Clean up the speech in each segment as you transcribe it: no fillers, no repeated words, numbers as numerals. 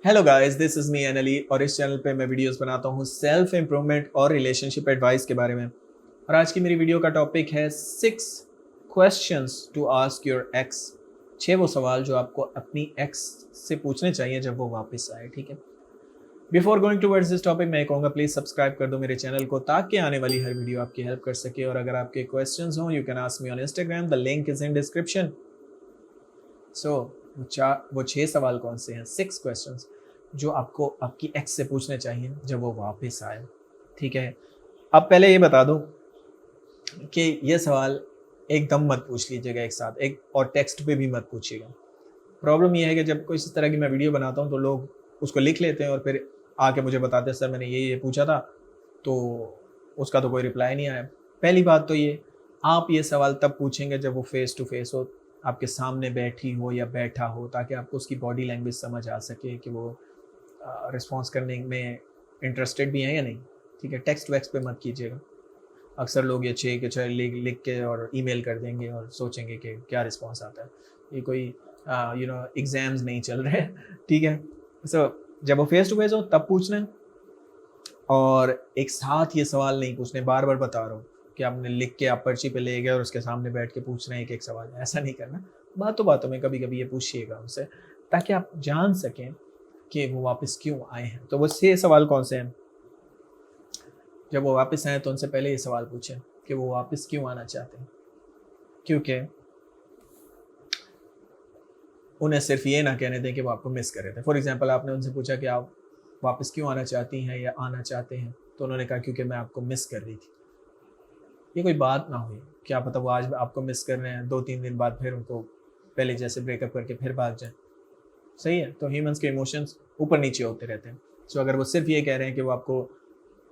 Hello guys, this is me only और इस channel पे मैं वीडियोस बनाता हूँ सेल्फ इम्प्रूवमेंट और रिलेशनशिप एडवाइस के बारे में। और आज की मेरी वीडियो का टॉपिक है 6 questions to ask your ex. 6 वो सवाल जो आपको अपनी एक्स से पूछने चाहिए जब वो वापस आए। ठीक है, before going towards this topic मैं कहूँगा प्लीज सब्सक्राइब कर दो मेरे चैनल को ताकि आने वाली हर वीडियो आपकी हेल्प कर सके। और अगर आपके क्वेश्चंस हों you can ask me on Instagram, the link is in description. वो 6 सवाल कौन से हैं? 6 क्वेश्चंस जो आपको आपकी एक्स से पूछने चाहिए जब वो वापस आए। ठीक है, अब पहले ये बता दूं कि ये सवाल एकदम मत पूछ लीजिएगा एक साथ, एक और टेक्स्ट पे भी मत पूछिएगा। प्रॉब्लम ये है कि जब कोई इस तरह की मैं वीडियो बनाता हूँ तो लोग उसको लिख लेते हैं और फिर आके मुझे बताते हैं सर मैंने ये पूछा था, तो उसका तो कोई रिप्लाई नहीं आया। पहली बात तो ये, आप ये सवाल तब पूछेंगे जब वो फेस टू फेस हो, आपके सामने बैठी हो या बैठा हो, ताकि आपको उसकी बॉडी लैंग्वेज समझ आ सके कि वो रिस्पॉन्स करने में इंटरेस्टेड भी हैं या नहीं। ठीक है, टेक्स्ट वैक्स पे मत कीजिएगा। अक्सर लोग ये छः के छः लिख के और ईमेल कर देंगे और सोचेंगे कि क्या रिस्पॉन्स आता है। ये कोई एग्ज़ाम्स नहीं चल रहे। ठीक है, सो जब वो फेस टू फेस हो तब पूछना है, और एक साथ ये सवाल नहीं पूछने। बार बार बता रहा हूँ कि आपने लिख के आप पर्ची पे ले गए और उसके सामने बैठ के पूछ रहे हैं एक एक सवाल, ऐसा नहीं करना। बातों बातों में कभी कभी ये पूछिएगा उनसे ताकि आप जान सकें कि वो वापस क्यों आए हैं। तो वो 6 सवाल कौन से हैं? जब वो वापस आए तो उनसे पहले ये सवाल पूछें कि वो वापस क्यों आना चाहते हैं। क्योंकि उन्हें सिर्फ ये ना कहने दें कि वो आपको मिस कर रहे थे। फॉर एग्जांपल, आपने उनसे पूछा कि आप वापस क्यों आना चाहती हैं या आना चाहते हैं, तो उन्होंने कहा क्योंकि मैं आपको मिस कर रही थी। ये कोई बात ना हुई, क्या पता वो आज आपको मिस कर रहे हैं, 2-3 दिन बाद फिर उनको पहले जैसे ब्रेकअप करके फिर भाग जाए। सही है, तो ह्यूमंस के इमोशंस ऊपर नीचे होते रहते हैं। सो अगर वो सिर्फ ये कह रहे हैं कि वो आपको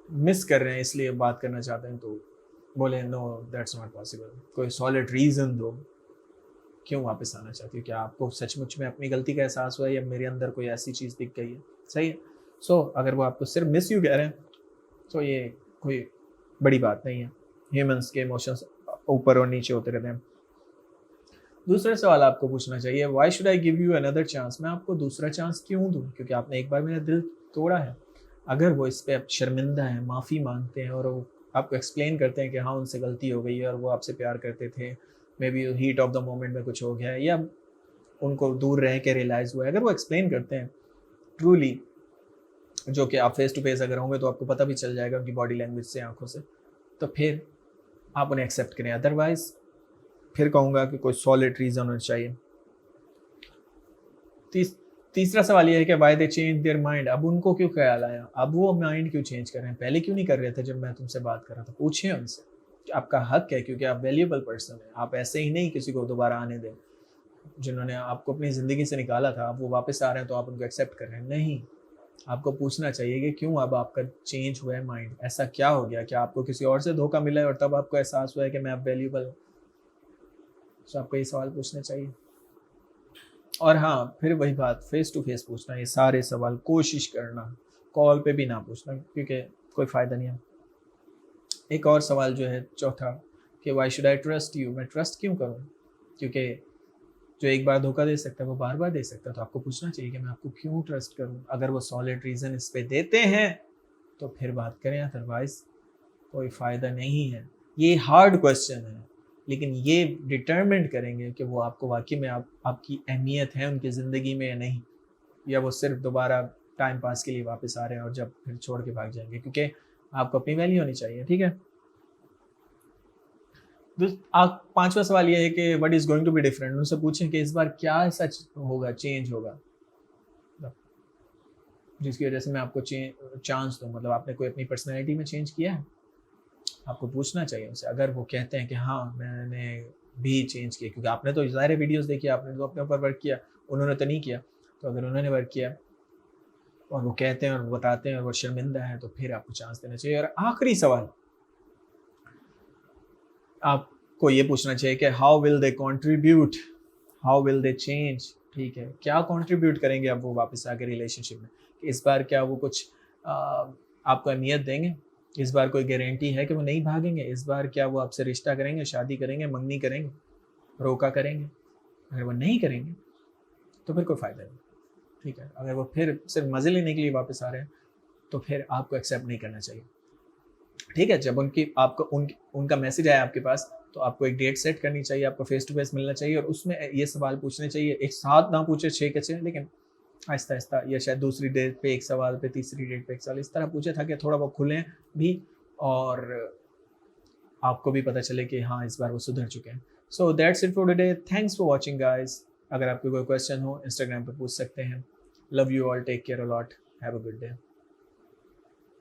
मिस कर रहे हैं इसलिए बात करना चाहते हैं, तो बोले नो दैट्स नॉट पॉसिबल। कोई सॉलिड रीज़न दो क्यों वापस आना चाहती हो। क्या आपको सचमुच में अपनी गलती का एहसास हुआ है या मेरे अंदर कोई ऐसी चीज़ दिख गई है? सही है। सो अगर वो आपको सिर्फ मिस यू कह रहे हैं तो ये कोई बड़ी बात नहीं है। ह्यूमंस के इमोशंस ऊपर और नीचे होते रहते हैं। दूसरा सवाल आपको पूछना चाहिए, why should I give you another chance? मैं आपको दूसरा चांस क्यों दूँ? क्योंकि आपने एक बार मेरा दिल तोड़ा है। अगर वो इस पर शर्मिंदा हैं, माफ़ी मांगते हैं और वो आपको एक्सप्लेन करते हैं कि हाँ उनसे गलती हो गई है और वो आपसे प्यार करते थे, may be heat of the moment में कुछ हो गया है या उनको दूर रह के रियलाइज़ हुआ है, अगर वो एक्सप्लेन करते हैं ट्रूली, जो कि आप फेस टू फेस अगर होंगे तो आपको पता भी चल जाएगा उनकी बॉडी लैंग्वेज से, आंखों से, तो फिर आप उन्हें एक्सेप्ट करें। अदरवाइज फिर कहूँगा कि कोई सॉलिड रीज़न होना चाहिए। तीसरा सवाल ये है कि why they change their mind. अब उनको क्यों ख्याल आया, अब वो माइंड क्यों चेंज कर रहे हैं? पहले क्यों नहीं कर रहे थे जब मैं तुमसे बात कर रहा था? पूछिए उनसे, आपका हक है क्योंकि आप वैल्यूएबल पर्सन हैं। आप ऐसे ही नहीं किसी को दोबारा आने दें। जिन्होंने आपको अपनी ज़िंदगी से निकाला था, अब वो वापस आ रहे हैं तो आप उनको एक्सेप्ट कर रहे हैं? नहीं, आपको पूछना चाहिए कि क्यों अब आपका चेंज हुआ है माइंड। ऐसा क्या हो गया? क्या आपको किसी और से धोखा मिला है और तब आपको एहसास हुआ है कि मैं अब वैल्यूएबल हूँ? तो आपको ये सवाल पूछने चाहिए। और हाँ, फिर वही बात, फेस टू फेस पूछना। ये सारे सवाल कोशिश करना, कॉल पे भी ना पूछना क्योंकि कोई फ़ायदा नहीं है। एक और सवाल जो है चौथा, कि why should I trust you? मैं ट्रस्ट क्यों करूँ? क्योंकि जो एक बार धोखा दे सकता है वो बार बार दे सकता है। तो आपको पूछना चाहिए कि मैं आपको क्यों ट्रस्ट करूँ। अगर वो सॉलिड रीज़न इस पे देते हैं तो फिर बात करें, अदरवाइज कोई फ़ायदा नहीं है। ये हार्ड क्वेश्चन है, लेकिन ये डिटरमिन करेंगे कि वो आपको वाकई में आपकी अहमियत है उनकी ज़िंदगी में या नहीं, या वो सिर्फ दोबारा टाइम पास के लिए वापस आ रहे हैं और जब फिर छोड़ के भाग जाएंगे। क्योंकि आपको अपनी वैल्यू होनी चाहिए। ठीक है, पांचवा सवाल ये है कि what is going to be different. उनसे पूछें कि इस बार क्या ऐसा होगा, चेंज होगा, जिसकी वजह से मैं आपको चांस दूँ। मतलब आपने कोई अपनी पर्सनैलिटी में चेंज किया है? आपको पूछना चाहिए उनसे। अगर वो कहते हैं कि हाँ मैंने भी चेंज किया, क्योंकि आपने तो ज़ाहिर वीडियोस देखी, आपने तो अपने ऊपर वर्क किया, उन्होंने तो नहीं किया। तो अगर उन्होंने वर्क किया और वो कहते हैं और वो बताते हैं और वो शर्मिंदा है, तो फिर आपको चांस देना चाहिए। और आखिरी सवाल आपको ये पूछना चाहिए कि how will they contribute, how will they change. ठीक है, क्या कॉन्ट्रीब्यूट करेंगे अब वो वापस आके रिलेशनशिप में? इस बार क्या वो कुछ आपको अहमियत देंगे? इस बार कोई गारंटी है कि वो नहीं भागेंगे? इस बार क्या वो आपसे रिश्ता करेंगे, शादी करेंगे, मंगनी करेंगे, रोका करेंगे? अगर वो नहीं करेंगे तो फिर कोई फ़ायदा नहीं। ठीक है, अगर वो फिर सिर्फ मज़े लेने के लिए वापस आ रहे हैं तो फिर आपको एक्सेप्ट नहीं करना चाहिए। ठीक है, जब उनका मैसेज आया आपके पास तो आपको एक डेट सेट करनी चाहिए, आपको फेस टू फेस मिलना चाहिए और उसमें ये सवाल पूछने चाहिए। एक साथ ना पूछे 6 के 6, लेकिन आहिस्ता-आहिस्ता, या शायद दूसरी डेट पे 1 सवाल, पे तीसरी डेट पे 1 सवाल, इस तरह पूछे ताकि थोड़ा वो खुलें भी और आपको भी पता चले कि हाँ, इस बार वो सुधर चुके हैं। So that's it for today. Thanks for watching guys. अगर आपको कोई क्वेश्चन हो इंस्टाग्राम पे पूछ सकते हैं। Love you all, take care a lot, have a good day.